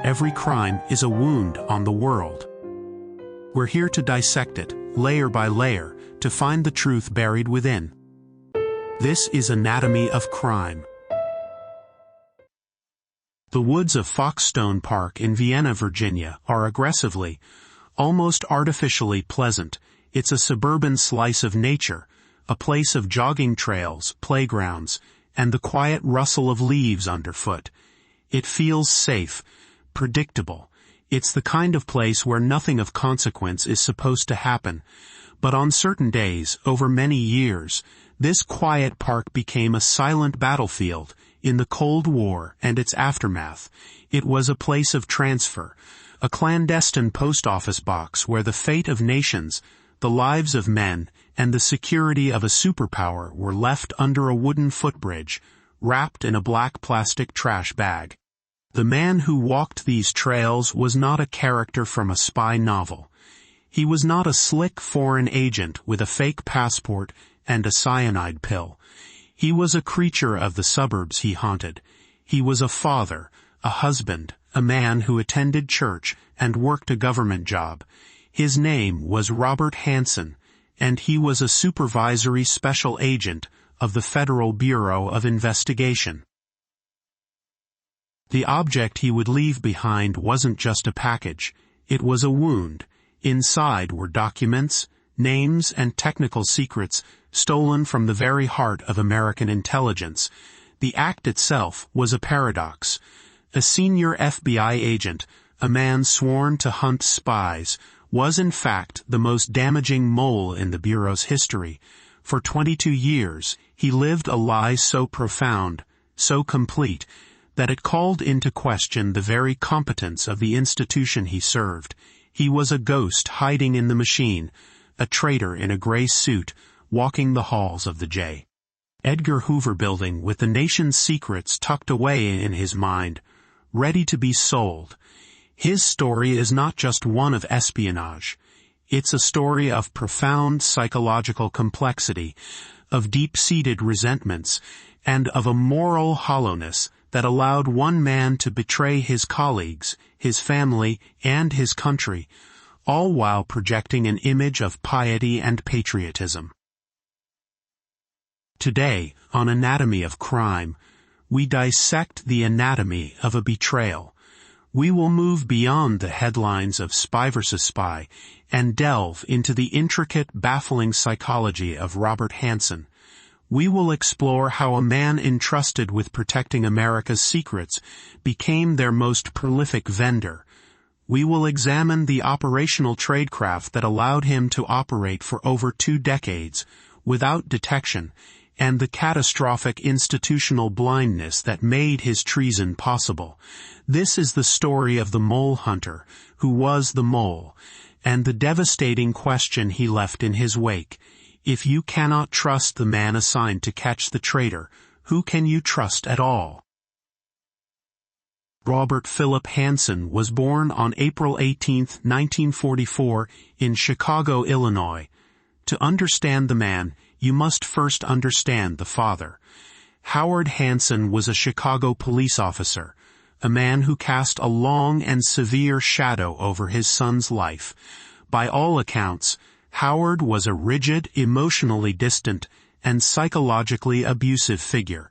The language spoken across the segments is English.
Every crime is a wound on the world. We're here to dissect it, layer by layer, to find the truth buried within. This is Anatomy of Crime. The woods of Foxstone Park in Vienna, Virginia, are aggressively, almost artificially pleasant. It's a suburban slice of nature, a place of jogging trails, playgrounds, and the quiet rustle of leaves underfoot. It feels safe, predictable. It's the kind of place where nothing of consequence is supposed to happen. But on certain days, over many years, this quiet park became a silent battlefield. In the Cold War and its aftermath, it was a place of transfer, a clandestine post office box where the fate of nations, the lives of men, and the security of a superpower were left under a wooden footbridge, wrapped in a black plastic trash bag. The man who walked these trails was not a character from a spy novel. He was not a slick foreign agent with a fake passport and a cyanide pill. He was a creature of the suburbs he haunted. He was a father, a husband, a man who attended church and worked a government job. His name was Robert Hanssen, and he was a supervisory special agent of the Federal Bureau of Investigation. The object he would leave behind wasn't just a package. It was a wound. Inside were documents, names, and technical secrets stolen from the very heart of American intelligence. The act itself was a paradox. A senior FBI agent, a man sworn to hunt spies, was in fact the most damaging mole in the Bureau's history. For 22 years, he lived a lie so profound, so complete, that it called into question the very competence of the institution he served. He was a ghost hiding in the machine, a traitor in a gray suit, walking the halls of the J. Edgar Hoover building with the nation's secrets tucked away in his mind, ready to be sold. His story is not just one of espionage. It's a story of profound psychological complexity, of deep-seated resentments, and of a moral hollowness that allowed one man to betray his colleagues, his family, and his country, all while projecting an image of piety and patriotism. Today, on Anatomy of Crime, we dissect the anatomy of a betrayal. We will move beyond the headlines of Spy vs. Spy and delve into the intricate, baffling psychology of Robert Hanssen. We will explore how a man entrusted with protecting America's secrets became their most prolific vendor. We will examine the operational tradecraft that allowed him to operate for over 2 decades without detection, and the catastrophic institutional blindness that made his treason possible. This is the story of the mole hunter, who was the mole, and the devastating question he left in his wake. If you cannot trust the man assigned to catch the traitor, who can you trust at all? Robert Philip Hanssen was born on April 18, 1944, in Chicago, Illinois. To understand the man, you must first understand the father. Howard Hanssen was a Chicago police officer, a man who cast a long and severe shadow over his son's life. By all accounts, Howard was a rigid, emotionally distant, and psychologically abusive figure.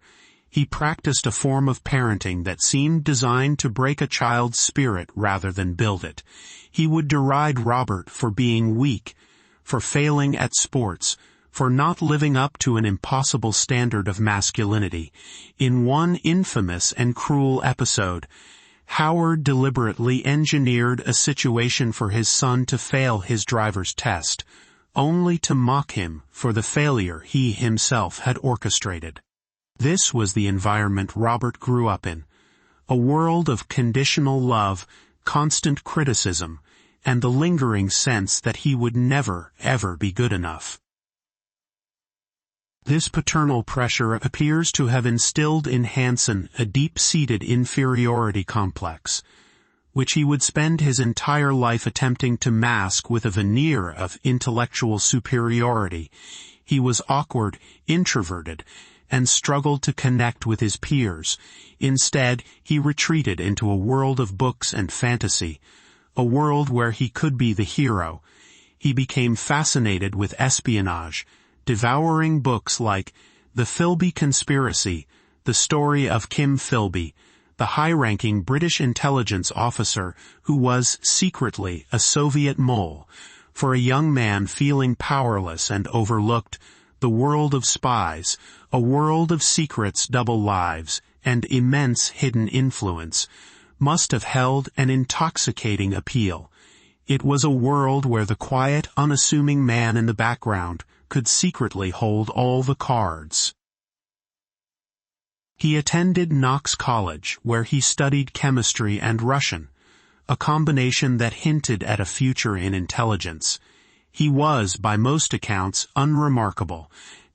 He practiced a form of parenting that seemed designed to break a child's spirit rather than build it. He would deride Robert for being weak, for failing at sports, for not living up to an impossible standard of masculinity. In one infamous and cruel episode, Howard deliberately engineered a situation for his son to fail his driver's test, only to mock him for the failure he himself had orchestrated. This was the environment Robert grew up in, a world of conditional love, constant criticism, and the lingering sense that he would never, ever be good enough. This paternal pressure appears to have instilled in Hanssen a deep-seated inferiority complex, which he would spend his entire life attempting to mask with a veneer of intellectual superiority. He was awkward, introverted, and struggled to connect with his peers. Instead, he retreated into a world of books and fantasy, a world where he could be the hero. He became fascinated with espionage, devouring books like The Philby Conspiracy, the story of Kim Philby, the high-ranking British intelligence officer who was secretly a Soviet mole. For a young man feeling powerless and overlooked, the world of spies, a world of secrets, double lives, and immense hidden influence, must have held an intoxicating appeal. It was a world where the quiet, unassuming man in the background could secretly hold all the cards. He attended Knox College, where he studied chemistry and Russian, a combination that hinted at a future in intelligence. He was, by most accounts, unremarkable.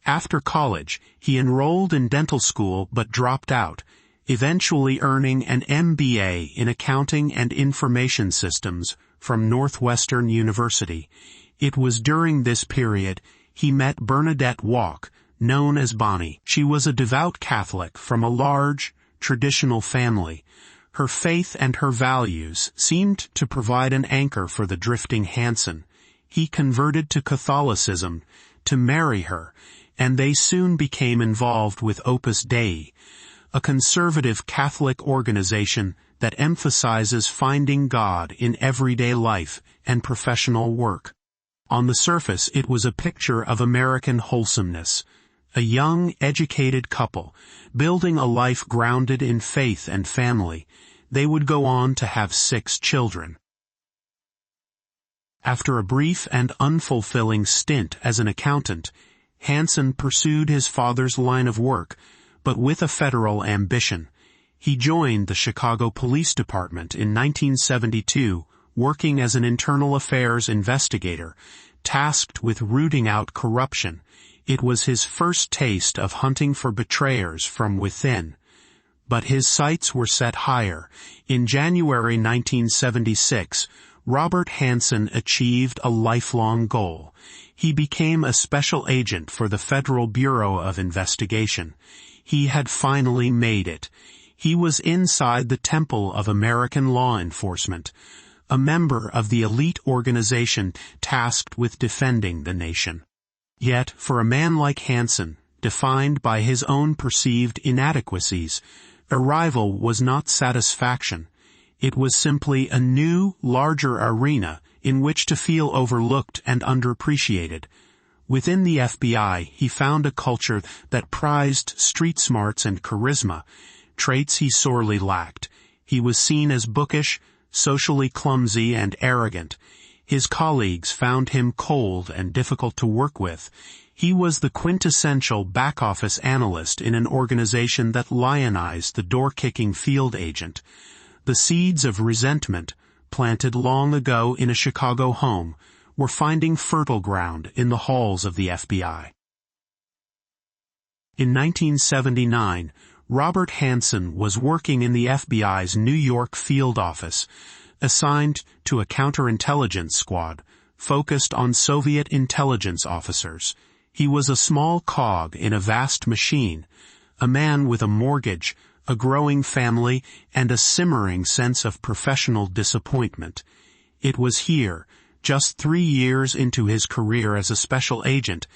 After college, he enrolled in dental school but dropped out, eventually earning an MBA in accounting and information systems from Northwestern University. It was during this period he met Bernadette Walk, known as Bonnie. She was a devout Catholic from a large, traditional family. Her faith and her values seemed to provide an anchor for the drifting Hanssen. He converted to Catholicism to marry her, and they soon became involved with Opus Dei, a conservative Catholic organization that emphasizes finding God in everyday life and professional work. On the surface, it was a picture of American wholesomeness. A young, educated couple, building a life grounded in faith and family. They would go on to have 6 children. After a brief and unfulfilling stint as an accountant, Hanssen pursued his father's line of work, but with a federal ambition. He joined the Chicago Police Department in 1972, working as an internal affairs investigator, tasked with rooting out corruption. It was his first taste of hunting for betrayers from within. But his sights were set higher. In January 1976, Robert Hanssen achieved a lifelong goal. He became a special agent for the Federal Bureau of Investigation. He had finally made it. He was inside the temple of American law enforcement, a member of the elite organization tasked with defending the nation. Yet, for a man like Hanssen, defined by his own perceived inadequacies, arrival was not satisfaction. It was simply a new, larger arena in which to feel overlooked and underappreciated. Within the FBI, he found a culture that prized street smarts and charisma, traits he sorely lacked. He was seen as bookish, socially clumsy, and arrogant. His colleagues found him cold and difficult to work with. He was the quintessential back-office analyst in an organization that lionized the door-kicking field agent. The seeds of resentment, planted long ago in a Chicago home, were finding fertile ground in the halls of the FBI. In 1979, Robert Hanssen was working in the FBI's New York field office, assigned to a counterintelligence squad focused on Soviet intelligence officers. He was a small cog in a vast machine, a man with a mortgage, a growing family, and a simmering sense of professional disappointment. It was here, just 3 years into his career as a special agent,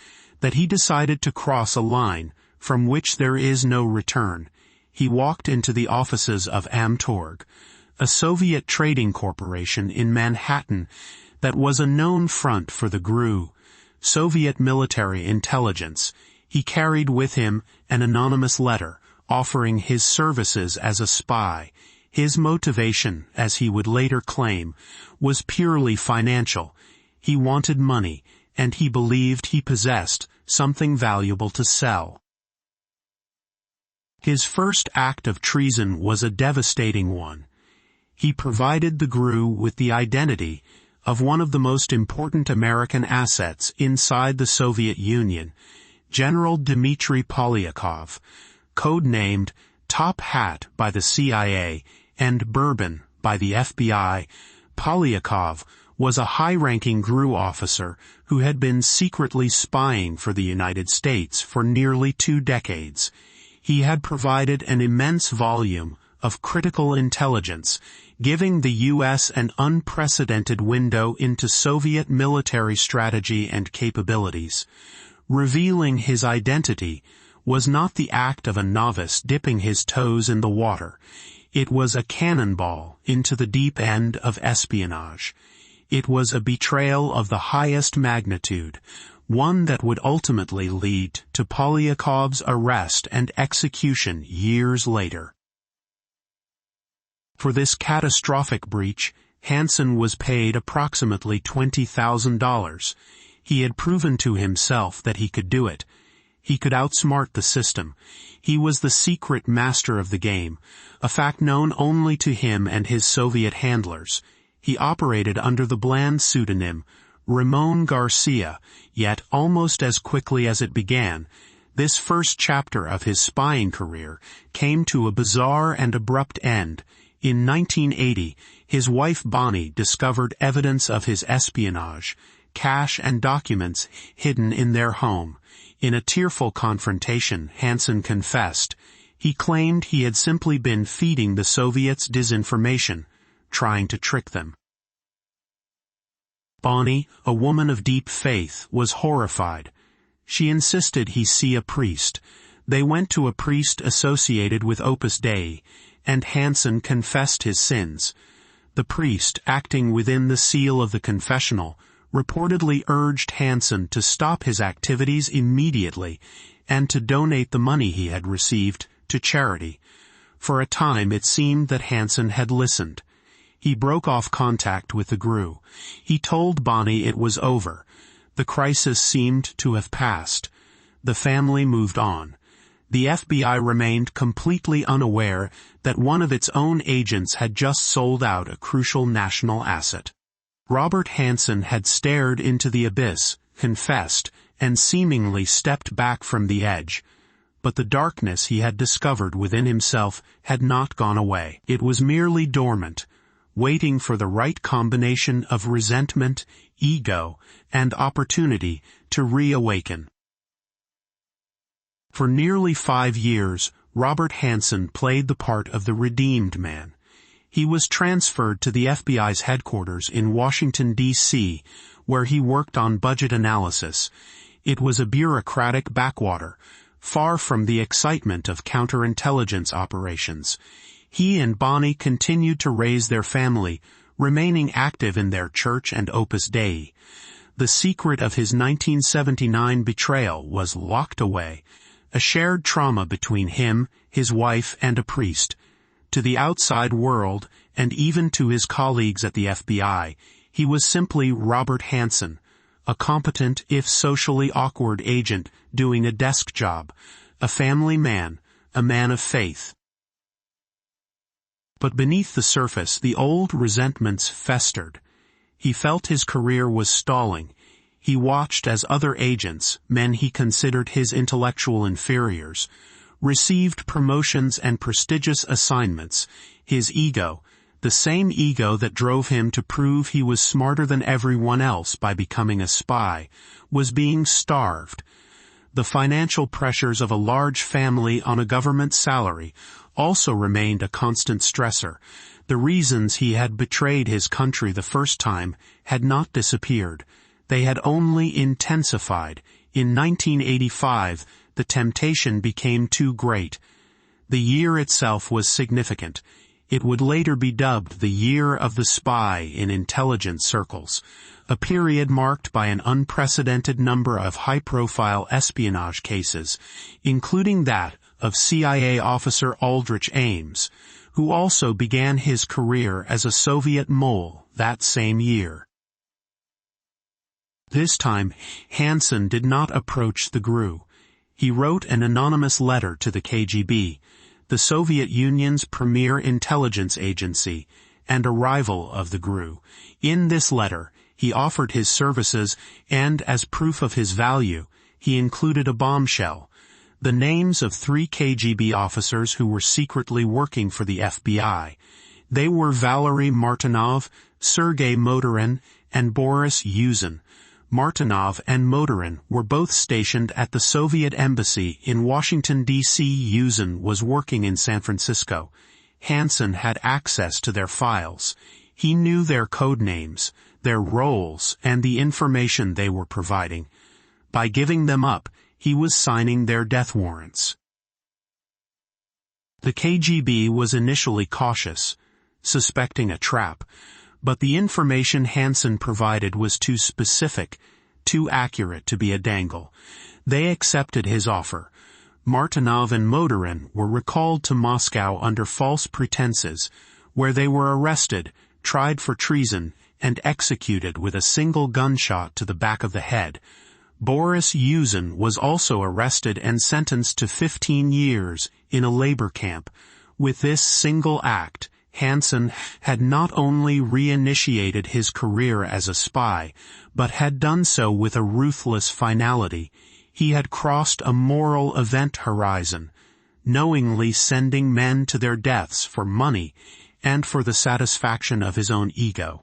that he decided to cross a line from which there is no return. He walked into the offices of Amtorg, a Soviet trading corporation in Manhattan that was a known front for the GRU, Soviet military intelligence. He carried with him an anonymous letter offering his services as a spy. His motivation, as he would later claim, was purely financial. He wanted money, and he believed he possessed something valuable to sell. His first act of treason was a devastating one. He provided the GRU with the identity of one of the most important American assets inside the Soviet Union, General Dmitry Polyakov, codenamed Top Hat by the CIA and Bourbon by the FBI. Polyakov was a high-ranking GRU officer who had been secretly spying for the United States for nearly 2 decades. He had provided an immense volume of critical intelligence, giving the U.S. an unprecedented window into Soviet military strategy and capabilities. Revealing his identity was not the act of a novice dipping his toes in the water. It was a cannonball into the deep end of espionage. It was a betrayal of the highest magnitude, one that would ultimately lead to Polyakov's arrest and execution years later. For this catastrophic breach, Hanssen was paid approximately $20,000. He had proven to himself that he could do it. He could outsmart the system. He was the secret master of the game, a fact known only to him and his Soviet handlers. He operated under the bland pseudonym Ramon Garcia, yet almost as quickly as it began, this first chapter of his spying career came to a bizarre and abrupt end. In 1980, his wife Bonnie discovered evidence of his espionage, cash and documents hidden in their home. In a tearful confrontation, Hanssen confessed. He claimed he had simply been feeding the Soviets disinformation, trying to trick them. Bonnie, a woman of deep faith, was horrified. She insisted he see a priest. They went to a priest associated with Opus Dei, and Hanssen confessed his sins. The priest, acting within the seal of the confessional, reportedly urged Hanssen to stop his activities immediately and to donate the money he had received to charity. For a time it seemed that Hanssen had listened. He broke off contact with the GRU. He told Bonnie it was over. The crisis seemed to have passed. The family moved on. The FBI remained completely unaware that one of its own agents had just sold out a crucial national asset. Robert Hanssen had stared into the abyss, confessed, and seemingly stepped back from the edge. But the darkness he had discovered within himself had not gone away. It was merely dormant, waiting for the right combination of resentment, ego, and opportunity to reawaken. For nearly 5 years, Robert Hanssen played the part of the redeemed man. He was transferred to the FBI's headquarters in Washington, D.C., where he worked on budget analysis. It was a bureaucratic backwater, far from the excitement of counterintelligence operations. He and Bonnie continued to raise their family, remaining active in their church and Opus Dei. The secret of his 1979 betrayal was locked away, a shared trauma between him, his wife, and a priest. To the outside world, and even to his colleagues at the FBI, he was simply Robert Hanssen, a competent, if socially awkward agent doing a desk job, a family man, a man of faith. But beneath the surface, the old resentments festered. He felt his career was stalling. He watched as other agents, men he considered his intellectual inferiors, received promotions and prestigious assignments. His ego, the same ego that drove him to prove he was smarter than everyone else by becoming a spy, was being starved. The financial pressures of a large family on a government salary also remained a constant stressor. The reasons he had betrayed his country the first time had not disappeared. They had only intensified. In 1985, the temptation became too great. The year itself was significant. It would later be dubbed the Year of the Spy in intelligence circles, a period marked by an unprecedented number of high-profile espionage cases, including that of CIA officer Aldrich Ames, who also began his career as a Soviet mole that same year. This time, Hanssen did not approach the GRU. He wrote an anonymous letter to the KGB, the Soviet Union's premier intelligence agency, and a rival of the GRU. In this letter, he offered his services, and as proof of his value, he included a bombshell: the names of 3 KGB officers who were secretly working for the FBI. They were Valery Martinov, Sergei Motorin, and Boris Yuzin. Martinov and Motorin were both stationed at the Soviet Embassy in Washington, D.C. Yuzin was working in San Francisco. Hanssen had access to their files. He knew their code names, their roles, and the information they were providing. By giving them up, he was signing their death warrants. The KGB was initially cautious, suspecting a trap, but the information Hanssen provided was too specific, too accurate to be a dangle. They accepted his offer. Martinov and Motorin were recalled to Moscow under false pretenses, where they were arrested, tried for treason, and executed with a single gunshot to the back of the head. Boris Yuzin was also arrested and sentenced to 15 years in a labor camp. With this single act, Hanssen had not only reinitiated his career as a spy, but had done so with a ruthless finality. He had crossed a moral event horizon, knowingly sending men to their deaths for money and for the satisfaction of his own ego.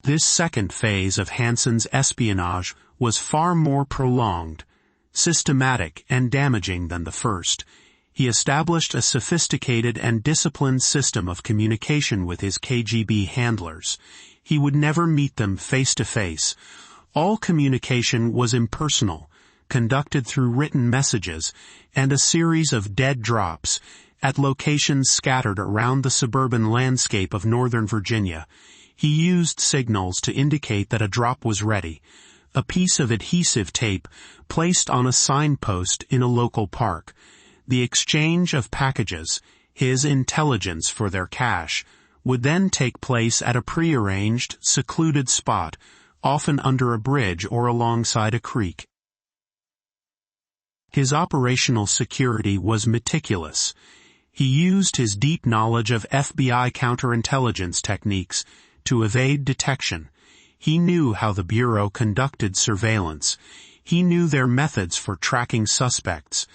This second phase of Hanssen's espionage was far more prolonged, systematic, and damaging than the first. He established a sophisticated and disciplined system of communication with his KGB handlers. He would never meet them face to face. All communication was impersonal, conducted through written messages, and a series of dead drops at locations scattered around the suburban landscape of Northern Virginia. He used signals to indicate that a drop was ready, a piece of adhesive tape placed on a signpost in a local park. The exchange of packages, his intelligence for their cash, would then take place at a prearranged, secluded spot, often under a bridge or alongside a creek. His operational security was meticulous. He used his deep knowledge of FBI counterintelligence techniques to evade detection. He knew how the Bureau conducted surveillance. He knew their methods for tracking suspects.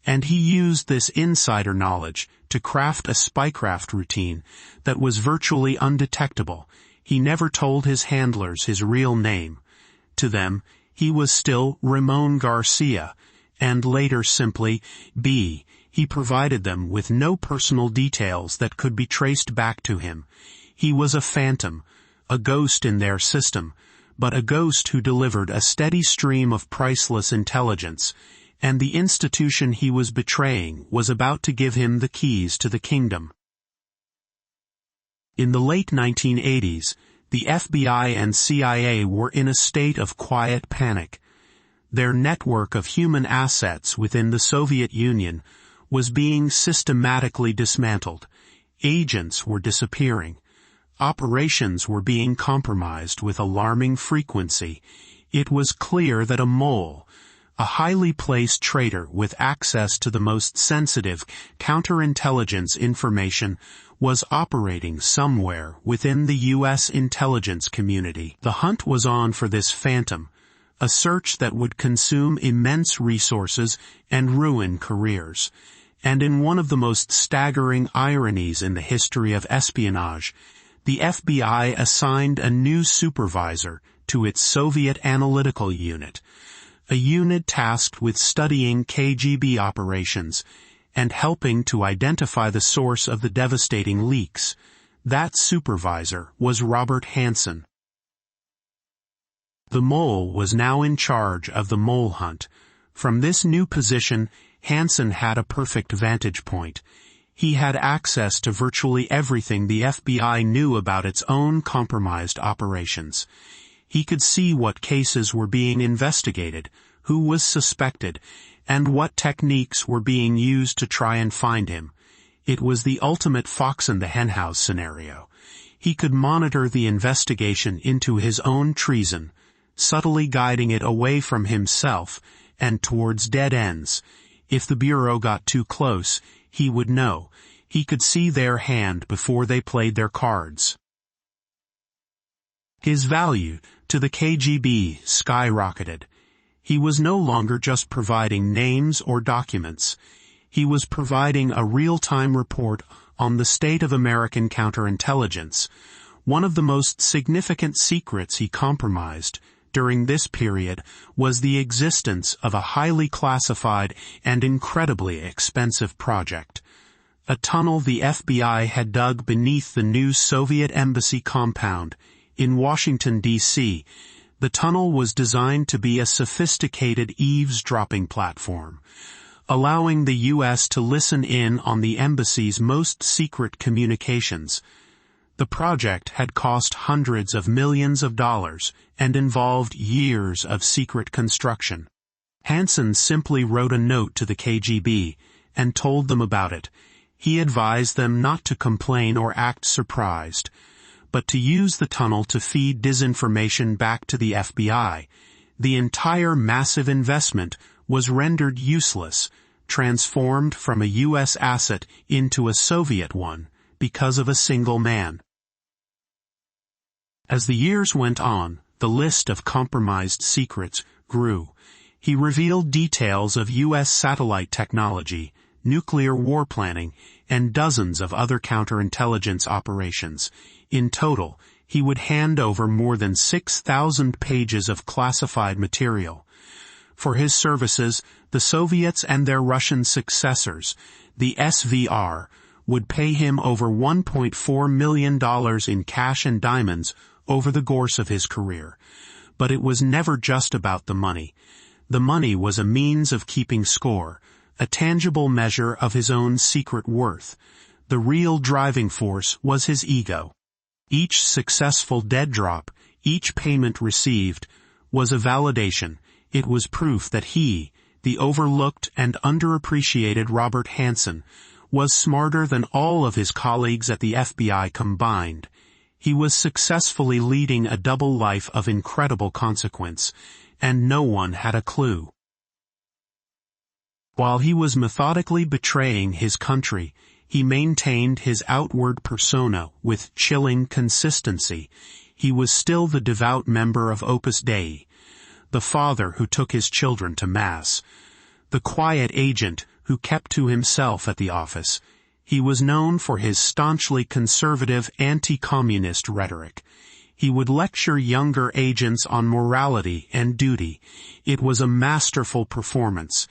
And he used this insider knowledge to craft a spycraft routine that was virtually undetectable. He never told his handlers his real name. To them, he was still Ramon Garcia, and later simply B. He provided them with no personal details that could be traced back to him. He was a phantom, a ghost in their system, but a ghost who delivered a steady stream of priceless intelligence. And the institution he was betraying was about to give him the keys to the kingdom. In the late 1980s, the FBI and CIA were in a state of quiet panic. Their network of human assets within the Soviet Union was being systematically dismantled. Agents were disappearing. Operations were being compromised with alarming frequency. It was clear that a mole, a highly placed traitor with access to the most sensitive counterintelligence information, was operating somewhere within the U.S. intelligence community. The hunt was on for this phantom, a search that would consume immense resources and ruin careers. And in one of the most staggering ironies in the history of espionage, the FBI assigned a new supervisor to its Soviet analytical unit, a unit tasked with studying KGB operations and helping to identify the source of the devastating leaks. That supervisor was Robert Hanssen. The mole was now in charge of the mole hunt. From this new position, Hanssen had a perfect vantage point. He had access to virtually everything the FBI knew about its own compromised operations. He could see what cases were being investigated, who was suspected, and what techniques were being used to try and find him. It was the ultimate fox in the henhouse scenario. He could monitor the investigation into his own treason, subtly guiding it away from himself and towards dead ends. If the Bureau got too close, he would know. He could see their hand before they played their cards. His value to the KGB skyrocketed. He was no longer just providing names or documents. He was providing a real-time report on the state of American counterintelligence. One of the most significant secrets he compromised during this period was the existence of a highly classified and incredibly expensive project. A tunnel the FBI had dug beneath the new Soviet embassy compound in Washington, D.C. The tunnel was designed to be a sophisticated eavesdropping platform, allowing the U.S. to listen in on the embassy's most secret communications. The project had cost hundreds of millions of dollars and involved years of secret construction. Hanssen simply wrote a note to the KGB and told them about it. He advised them not to complain or act surprised, but to use the tunnel to feed disinformation back to the FBI. The entire massive investment was rendered useless, transformed from a U.S. asset into a Soviet one, because of a single man. As the years went on, the list of compromised secrets grew. He revealed details of U.S. satellite technology, nuclear war planning, and dozens of other counterintelligence operations. In total, he would hand over more than 6,000 pages of classified material. For his services, the Soviets and their Russian successors, the SVR, would pay him over $1.4 million in cash and diamonds over the course of his career. But it was never just about the money. The money was a means of keeping score, a tangible measure of his own secret worth. The real driving force was his ego. Each successful dead drop, each payment received, was a validation. It was proof that he, the overlooked and underappreciated Robert Hanssen, was smarter than all of his colleagues at the FBI combined. He was successfully leading a double life of incredible consequence, and no one had a clue. While he was methodically betraying his country, he maintained his outward persona with chilling consistency. He was still the devout member of Opus Dei, the father who took his children to Mass, the quiet agent who kept to himself at the office. He was known for his staunchly conservative anti-communist rhetoric. He would lecture younger agents on morality and duty. It was a masterful performance.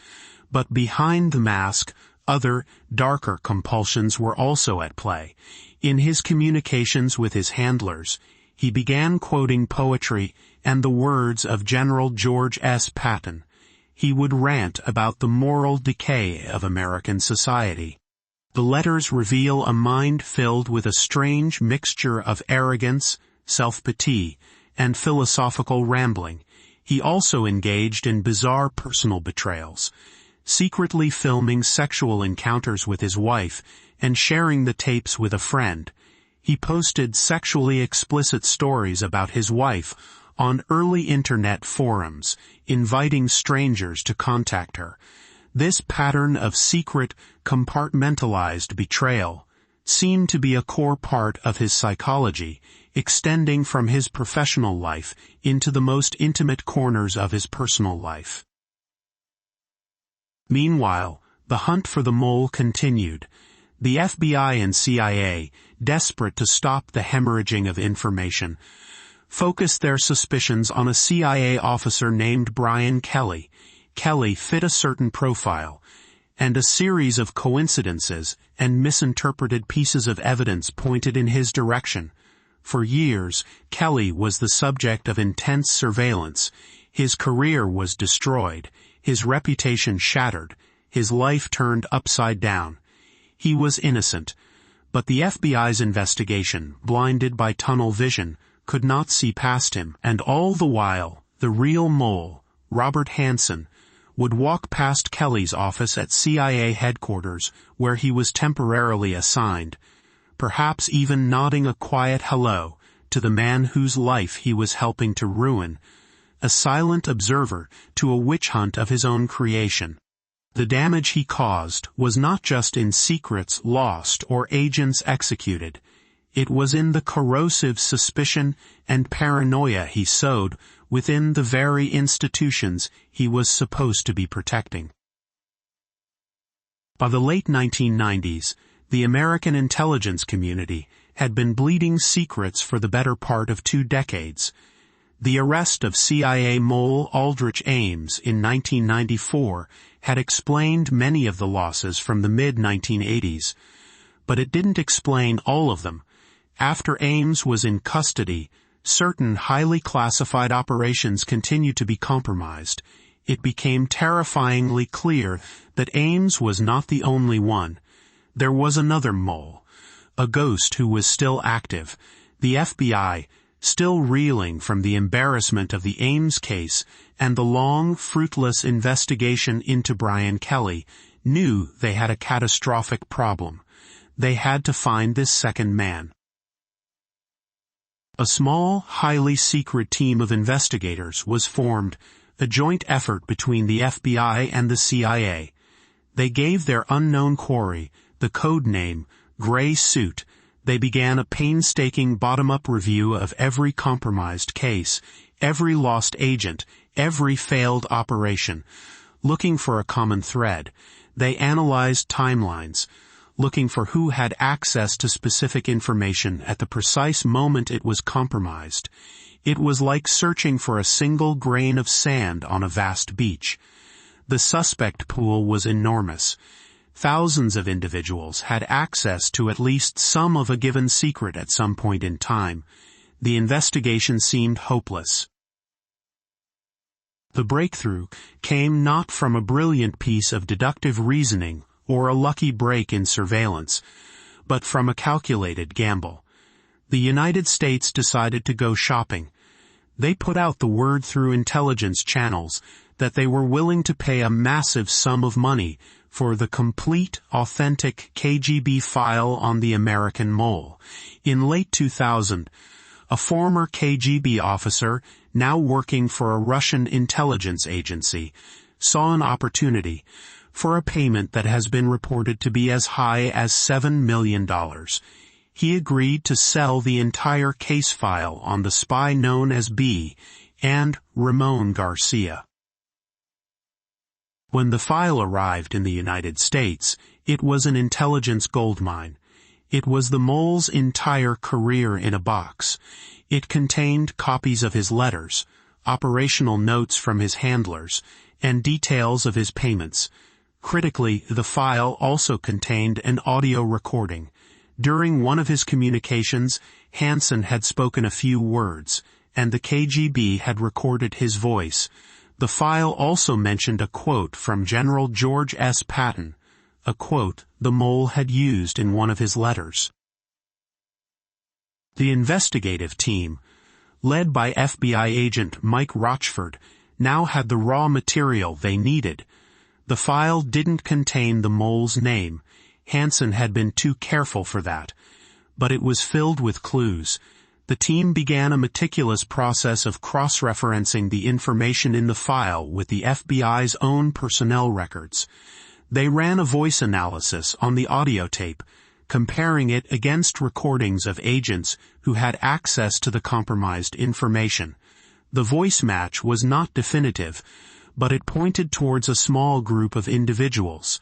But behind the mask, other, darker compulsions were also at play. In his communications with his handlers, he began quoting poetry and the words of General George S. Patton. He would rant about the moral decay of American society. The letters reveal a mind filled with a strange mixture of arrogance, self-pity, and philosophical rambling. He also engaged in bizarre personal betrayals, secretly filming sexual encounters with his wife and sharing the tapes with a friend. He posted sexually explicit stories about his wife on early internet forums, inviting strangers to contact her. This pattern of secret, compartmentalized betrayal seemed to be a core part of his psychology, extending from his professional life into the most intimate corners of his personal life. Meanwhile, the hunt for the mole continued. The FBI and CIA, desperate to stop the hemorrhaging of information, focused their suspicions on a CIA officer named Brian Kelly. Kelly fit a certain profile, and a series of coincidences and misinterpreted pieces of evidence pointed in his direction. For years, Kelly was the subject of intense surveillance. His career was destroyed, his reputation shattered, his life turned upside down. He was innocent, but the FBI's investigation, blinded by tunnel vision, could not see past him, and all the while, the real mole, Robert Hanssen, would walk past Kelly's office at CIA headquarters, where he was temporarily assigned, perhaps even nodding a quiet hello to the man whose life he was helping to ruin, a silent observer to a witch hunt of his own creation. The damage he caused was not just in secrets lost or agents executed. It was in the corrosive suspicion and paranoia he sowed within the very institutions he was supposed to be protecting. By the late 1990s, the American intelligence community had been bleeding secrets for the better part of 2 decades. The arrest of CIA mole Aldrich Ames in 1994 had explained many of the losses from the mid-1980s, but it didn't explain all of them. After Ames was in custody, certain highly classified operations continued to be compromised. It became terrifyingly clear that Ames was not the only one. There was another mole, a ghost who was still active. The FBI, still reeling from the embarrassment of the Ames case and the long, fruitless investigation into Brian Kelly, knew they had a catastrophic problem. They had to find this second man. A small, highly secret team of investigators was formed, a joint effort between the FBI and the CIA. They gave their unknown quarry the code name Gray Suit. They began a painstaking bottom-up review of every compromised case, every lost agent, every failed operation. Looking for a common thread, they analyzed timelines, looking for who had access to specific information at the precise moment it was compromised. It was like searching for a single grain of sand on a vast beach. The suspect pool was enormous. Thousands of individuals had access to at least some of a given secret at some point in time. The investigation seemed hopeless. The breakthrough came not from a brilliant piece of deductive reasoning or a lucky break in surveillance, but from a calculated gamble. The United States decided to go shopping. They put out the word through intelligence channels that they were willing to pay a massive sum of money for the complete, authentic KGB file on the American mole. In late 2000, a former KGB officer, now working for a Russian intelligence agency, saw an opportunity for a payment that has been reported to be as high as $7 million. He agreed to sell the entire case file on the spy known as B and Ramon Garcia. When the file arrived in the United States, it was an intelligence goldmine. It was the mole's entire career in a box. It contained copies of his letters, operational notes from his handlers, and details of his payments. Critically, the file also contained an audio recording. During one of his communications, Hanssen had spoken a few words, and the KGB had recorded his voice. The file also mentioned a quote from General George S. Patton, a quote the mole had used in one of his letters. The investigative team, led by FBI agent Mike Rochford, now had the raw material they needed. The file didn't contain the mole's name. Hanssen had been too careful for that. But it was filled with clues. The team began a meticulous process of cross-referencing the information in the file with the FBI's own personnel records. They ran a voice analysis on the audio tape, comparing it against recordings of agents who had access to the compromised information. The voice match was not definitive, but it pointed towards a small group of individuals.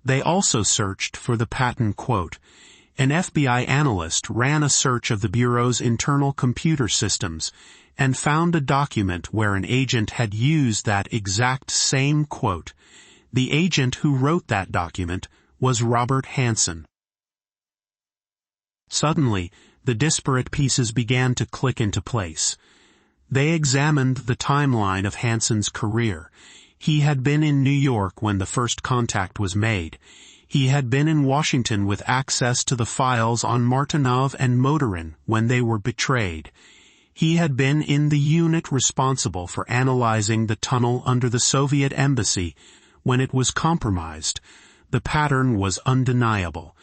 They also searched for the Patton quote. An FBI analyst ran a search of the Bureau's internal computer systems and found a document where an agent had used that exact same quote. The agent who wrote that document was Robert Hanssen. Suddenly, the disparate pieces began to click into place. They examined the timeline of Hanssen's career. He had been in New York when the first contact was made. He had been in Washington with access to the files on Martinov and Motorin when they were betrayed. He had been in the unit responsible for analyzing the tunnel under the Soviet embassy when it was compromised. The pattern was undeniable.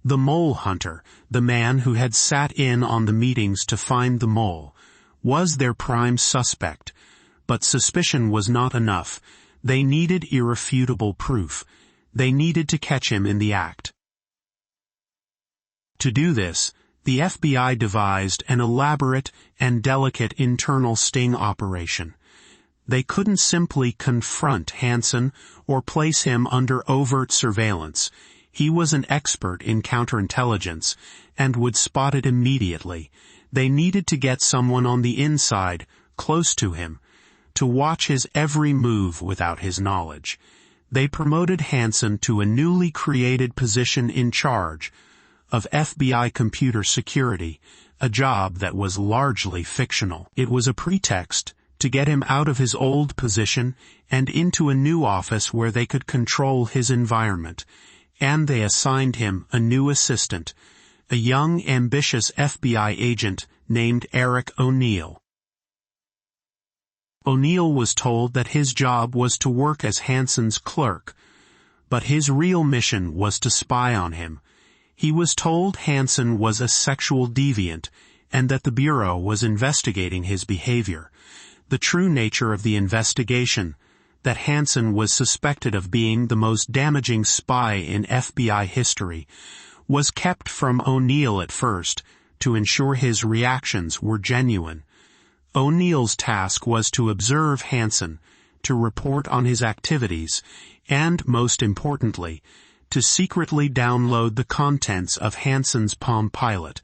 The mole hunter, the man who had sat in on the meetings to find the mole, was their prime suspect. But suspicion was not enough. They needed irrefutable proof. They needed to catch him in the act. To do this, the FBI devised an elaborate and delicate internal sting operation. They couldn't simply confront Hanssen or place him under overt surveillance. He was an expert in counterintelligence and would spot it immediately. They needed to get someone on the inside, close to him, to watch his every move without his knowledge. They promoted Hanssen to a newly created position in charge of FBI computer security, a job that was largely fictional. It was a pretext to get him out of his old position and into a new office where they could control his environment, and they assigned him a new assistant, a young, ambitious FBI agent named Eric O'Neill. O'Neill was told that his job was to work as Hanssen's clerk, but his real mission was to spy on him. He was told Hanssen was a sexual deviant and that the Bureau was investigating his behavior. The true nature of the investigation, that Hanssen was suspected of being the most damaging spy in FBI history, was kept from O'Neill at first to ensure his reactions were genuine. O'Neill's task was to observe Hanssen, to report on his activities, and, most importantly, to secretly download the contents of Hanssen's Palm Pilot,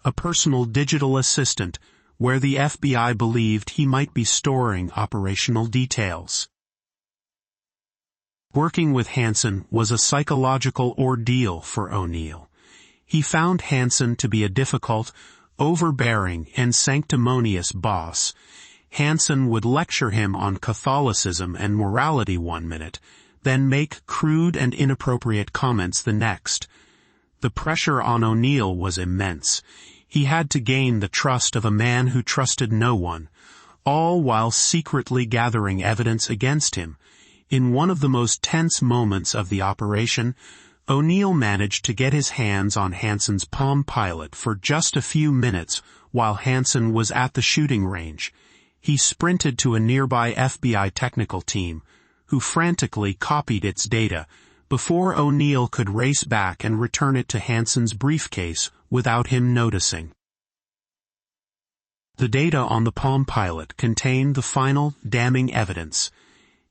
a personal digital assistant where the FBI believed he might be storing operational details. Working with Hanssen was a psychological ordeal for O'Neill. He found Hanssen to be a difficult, overbearing, and sanctimonious boss. Hanssen would lecture him on Catholicism and morality one minute, then make crude and inappropriate comments the next. The pressure on O'Neill was immense. He had to gain the trust of a man who trusted no one, all while secretly gathering evidence against him. In one of the most tense moments of the operation, O'Neill managed to get his hands on Hanssen's Palm Pilot for just a few minutes while Hanssen was at the shooting range. He sprinted to a nearby FBI technical team, who frantically copied its data before O'Neill could race back and return it to Hanssen's briefcase without him noticing. The data on the Palm Pilot contained the final, damning evidence.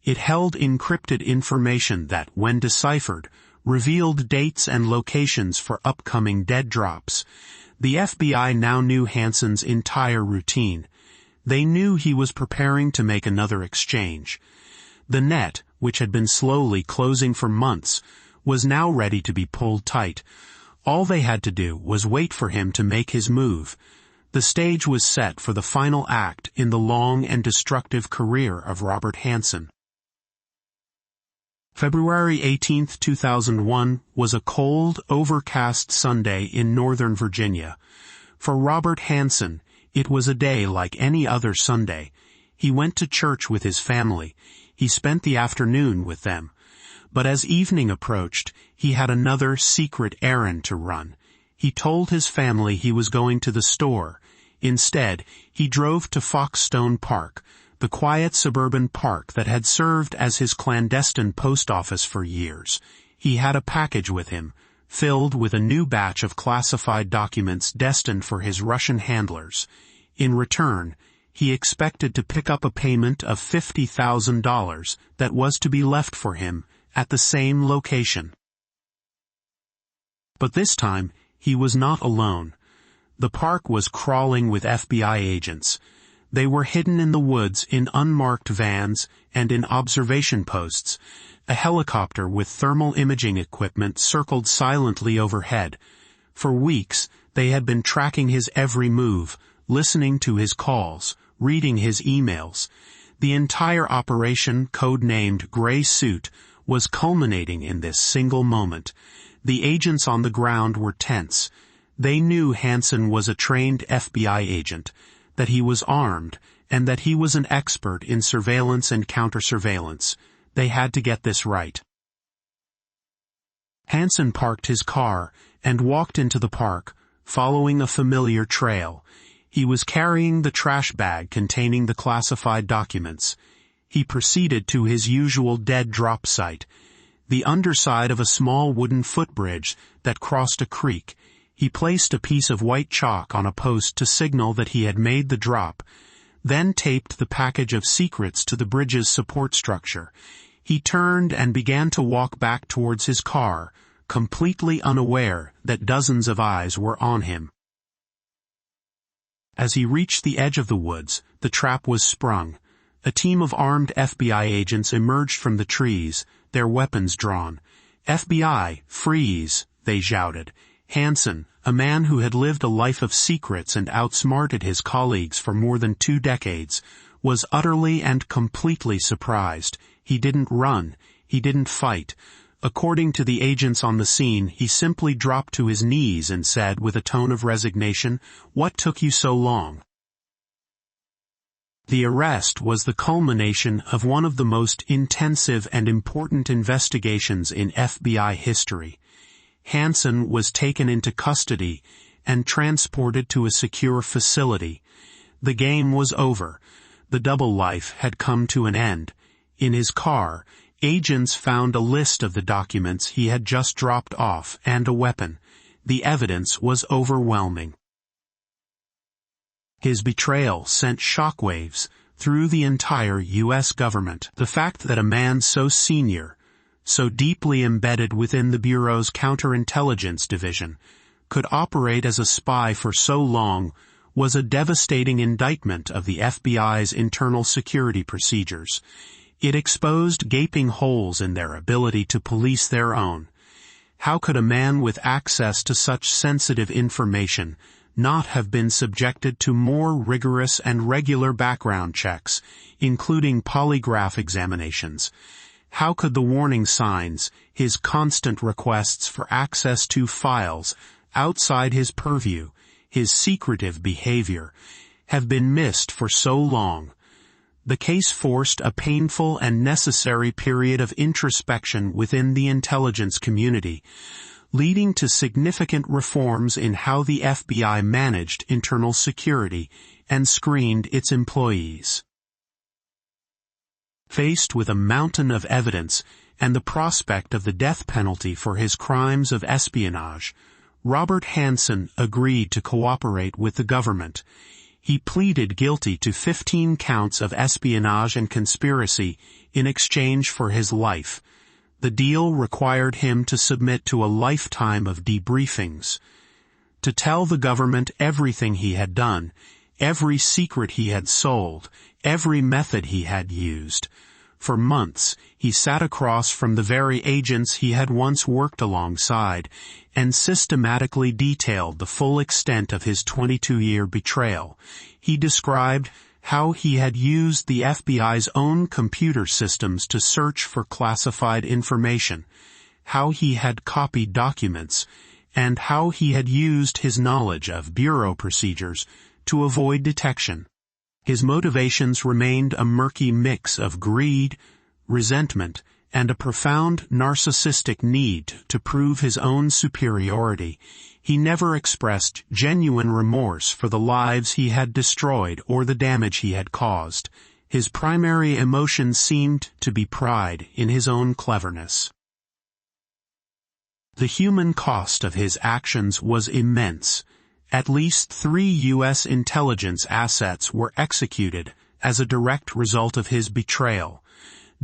It held encrypted information that, when deciphered, revealed dates and locations for upcoming dead drops. The FBI now knew Hanssen's entire routine. They knew he was preparing to make another exchange. The net, which had been slowly closing for months, was now ready to be pulled tight. All they had to do was wait for him to make his move. The stage was set for the final act in the long and destructive career of Robert Hanssen. February 18, 2001 was a cold, overcast Sunday in Northern Virginia. For Robert Hanssen, it was a day like any other Sunday. He went to church with his family. He spent the afternoon with them. But as evening approached, he had another secret errand to run. He told his family he was going to the store. Instead, he drove to Foxstone Park, the quiet suburban park that had served as his clandestine post office for years. He had a package with him, filled with a new batch of classified documents destined for his Russian handlers. In return, he expected to pick up a payment of $50,000 that was to be left for him at the same location. But this time, he was not alone. The park was crawling with FBI agents. They were hidden in the woods in unmarked vans and in observation posts. A helicopter with thermal imaging equipment circled silently overhead. For weeks, they had been tracking his every move, listening to his calls, reading his emails. The entire operation, codenamed Gray Suit, was culminating in this single moment. The agents on the ground were tense. They knew Hanssen was a trained FBI agent, that he was armed, and that he was an expert in surveillance and counter-surveillance. They had to get this right. Hanssen parked his car and walked into the park, following a familiar trail. He was carrying the trash bag containing the classified documents. He proceeded to his usual dead drop site, the underside of a small wooden footbridge that crossed a creek. He placed a piece of white chalk on a post to signal that he had made the drop, then taped the package of secrets to the bridge's support structure. He turned and began to walk back towards his car, completely unaware that dozens of eyes were on him. As he reached the edge of the woods, the trap was sprung. A team of armed FBI agents emerged from the trees, their weapons drawn. "FBI, freeze!" they shouted. Hanssen, a man who had lived a life of secrets and outsmarted his colleagues for more than 2 decades, was utterly and completely surprised. He didn't run. He didn't fight. According to the agents on the scene, he simply dropped to his knees and said with a tone of resignation, "What took you so long?" The arrest was the culmination of one of the most intensive and important investigations in FBI history. Hanssen was taken into custody and transported to a secure facility. The game was over. The double life had come to an end. In his car, agents found a list of the documents he had just dropped off and a weapon. The evidence was overwhelming. His betrayal sent shockwaves through the entire U.S. government. The fact that a man so senior, so deeply embedded within the Bureau's counterintelligence division, could operate as a spy for so long was a devastating indictment of the FBI's internal security procedures. It exposed gaping holes in their ability to police their own. How could a man with access to such sensitive information not have been subjected to more rigorous and regular background checks, including polygraph examinations? How could the warning signs, his constant requests for access to files outside his purview, his secretive behavior, have been missed for so long? The case forced a painful and necessary period of introspection within the intelligence community, leading to significant reforms in how the FBI managed internal security and screened its employees. Faced with a mountain of evidence and the prospect of the death penalty for his crimes of espionage, Robert Hanssen agreed to cooperate with the government. He pleaded guilty to 15 counts of espionage and conspiracy in exchange for his life. The deal required him to submit to a lifetime of debriefings, to tell the government everything he had done, every secret he had sold, every method he had used. For months, he sat across from the very agents he had once worked alongside and systematically detailed the full extent of his 22-year betrayal. He described how he had used the FBI's own computer systems to search for classified information, how he had copied documents, and how he had used his knowledge of bureau procedures to avoid detection. His motivations remained a murky mix of greed, resentment, and a profound narcissistic need to prove his own superiority. He never expressed genuine remorse for the lives he had destroyed or the damage he had caused. His primary emotion seemed to be pride in his own cleverness. The human cost of his actions was immense. At least 3 U.S. intelligence assets were executed as a direct result of his betrayal.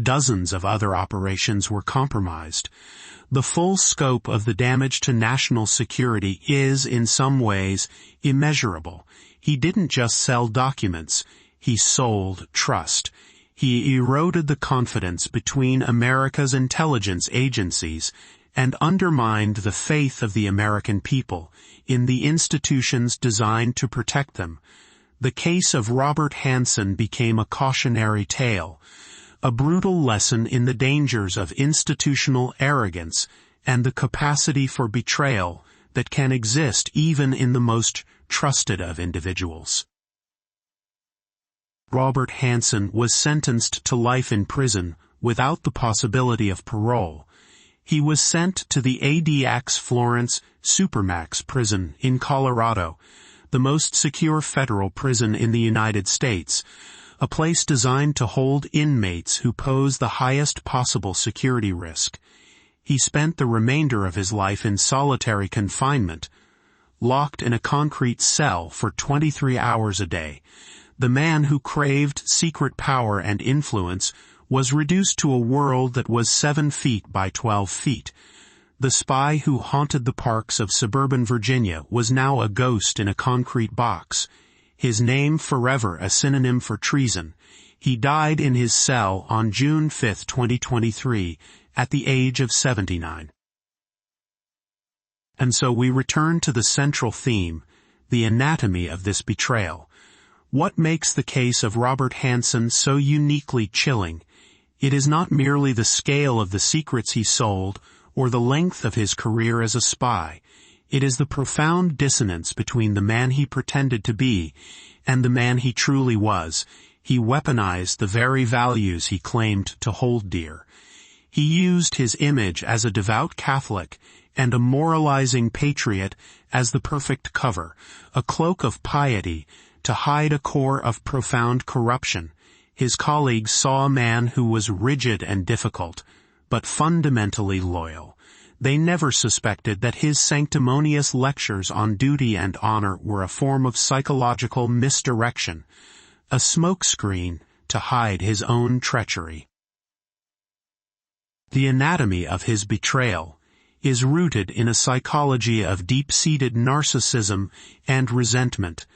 Dozens of other operations were compromised. The full scope of the damage to national security is, in some ways, immeasurable. He didn't just sell documents, he sold trust. He eroded the confidence between America's intelligence agencies and undermined the faith of the American people in the institutions designed to protect them. The case of Robert Hanssen became a cautionary tale, a brutal lesson in the dangers of institutional arrogance and the capacity for betrayal that can exist even in the most trusted of individuals. Robert Hanssen was sentenced to life in prison without the possibility of parole. He was sent to the ADX Florence Supermax prison in Colorado, the most secure federal prison in the United States, a place designed to hold inmates who pose the highest possible security risk. He spent the remainder of his life in solitary confinement, locked in a concrete cell for 23 hours a day. The man who craved secret power and influence was reduced to a world that was 7 feet by 12 feet. The spy who haunted the parks of suburban Virginia was now a ghost in a concrete box, his name forever a synonym for treason. He died in his cell on June 5, 2023, at the age of 79. And so we return to the central theme, the anatomy of this betrayal. What makes the case of Robert Hanssen so uniquely chilling? It is not merely the scale of the secrets he sold, or the length of his career as a spy. It is the profound dissonance between the man he pretended to be and the man he truly was. He weaponized the very values he claimed to hold dear. He used his image as a devout Catholic and a moralizing patriot as the perfect cover, a cloak of piety, to hide a core of profound corruption. His colleagues saw a man who was rigid and difficult, but fundamentally loyal. They never suspected that his sanctimonious lectures on duty and honor were a form of psychological misdirection, a smokescreen to hide his own treachery. The anatomy of his betrayal is rooted in a psychology of deep-seated narcissism and resentment.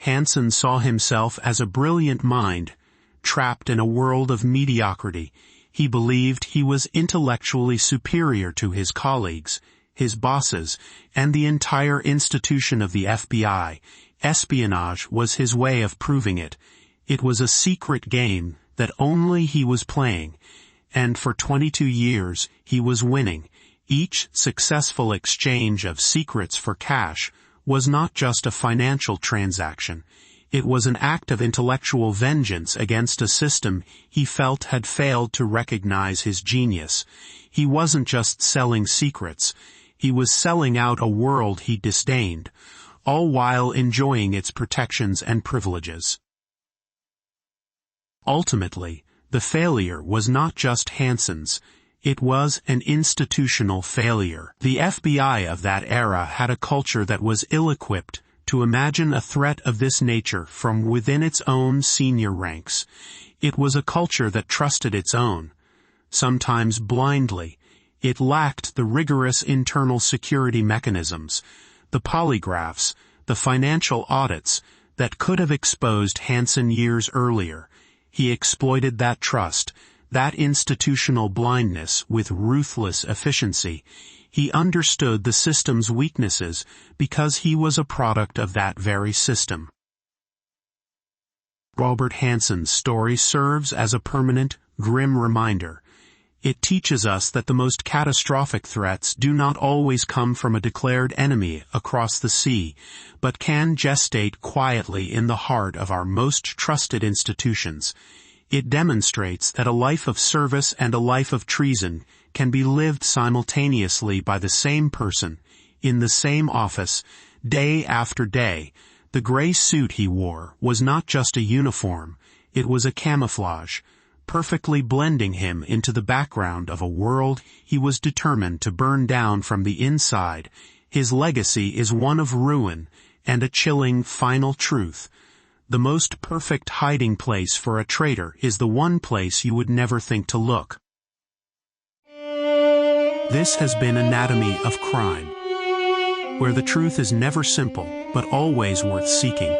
Hanssen saw himself as a brilliant mind, trapped in a world of mediocrity. He believed he was intellectually superior to his colleagues, his bosses, and the entire institution of the FBI. Espionage was his way of proving it. It was a secret game that only he was playing, and for 22 years he was winning. Each successful exchange of secrets for cash was not just a financial transaction. It was an act of intellectual vengeance against a system he felt had failed to recognize his genius. He wasn't just selling secrets. He was selling out a world he disdained, all while enjoying its protections and privileges. Ultimately, the failure was not just Hanssen's. It was an institutional failure. The FBI of that era had a culture that was ill-equipped to imagine a threat of this nature from within its own senior ranks. It was a culture that trusted its own, sometimes blindly. It lacked the rigorous internal security mechanisms, the polygraphs, the financial audits that could have exposed Hanssen years earlier. He exploited that trust, that institutional blindness, with ruthless efficiency. He understood the system's weaknesses because he was a product of that very system. Robert Hanssen's story serves as a permanent, grim reminder. It teaches us that the most catastrophic threats do not always come from a declared enemy across the sea, but can gestate quietly in the heart of our most trusted institutions. It demonstrates that a life of service and a life of treason can be lived simultaneously by the same person, in the same office, day after day. The gray suit he wore was not just a uniform, it was a camouflage, perfectly blending him into the background of a world he was determined to burn down from the inside. His legacy is one of ruin and a chilling final truth. The most perfect hiding place for a traitor is the one place you would never think to look. This has been Anatomy of Crime, where the truth is never simple, but always worth seeking.